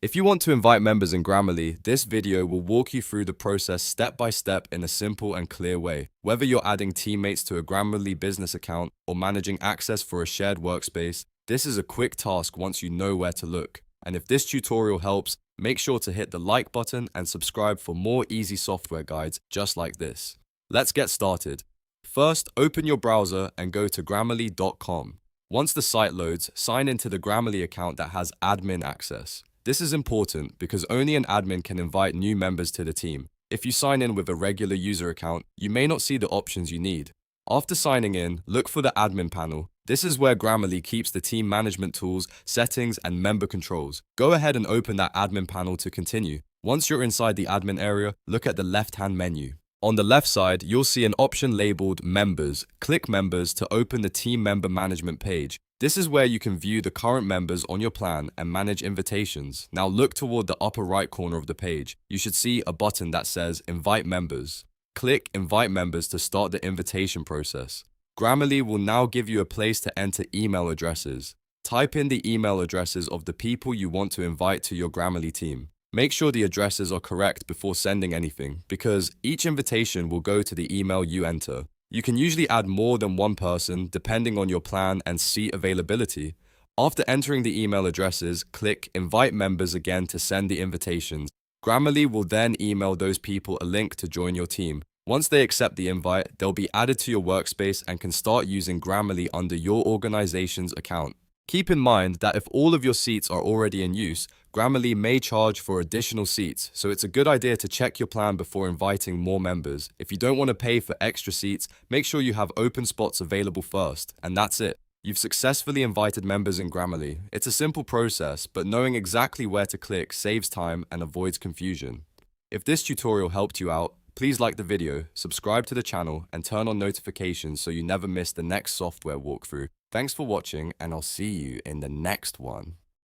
If you want to invite members in Grammarly, this video will walk you through the process step by step in a simple and clear way. Whether you're adding teammates to a Grammarly business account or managing access for a shared workspace, this is a quick task once you know where to look. And if this tutorial helps, make sure to hit the like button and subscribe for more easy software guides just like this. Let's get started. First, open your browser and go to grammarly.com. Once the site loads, sign into the Grammarly account that has admin access. This is important because only an admin can invite new members to the team. If you sign in with a regular user account, you may not see the options you need. After signing in, look for the admin panel. This is where Grammarly keeps the team management tools, settings, and member controls. Go ahead and open that admin panel to continue. Once you're inside the admin area, look at the left-hand menu. On the left side, you'll see an option labeled Members. Click Members to open the Team Member Management page. This is where you can view the current members on your plan and manage invitations. Now look toward the upper right corner of the page. You should see a button that says Invite Members. Click Invite Members to start the invitation process. Grammarly will now give you a place to enter email addresses. Type in the email addresses of the people you want to invite to your Grammarly team. Make sure the addresses are correct before sending anything, because each invitation will go to the email you enter. You can usually add more than one person depending on your plan and seat availability. After entering the email addresses, click Invite Members again to send the invitations. Grammarly will then email those people a link to join your team. Once they accept the invite, they'll be added to your workspace and can start using Grammarly under your organization's account. Keep in mind that if all of your seats are already in use, Grammarly may charge for additional seats, so it's a good idea to check your plan before inviting more members. If you don't want to pay for extra seats, make sure you have open spots available first, and that's it. You've successfully invited members in Grammarly. It's a simple process, but knowing exactly where to click saves time and avoids confusion. If this tutorial helped you out, please like the video, subscribe to the channel, and turn on notifications so you never miss the next software walkthrough. Thanks for watching, and I'll see you in the next one.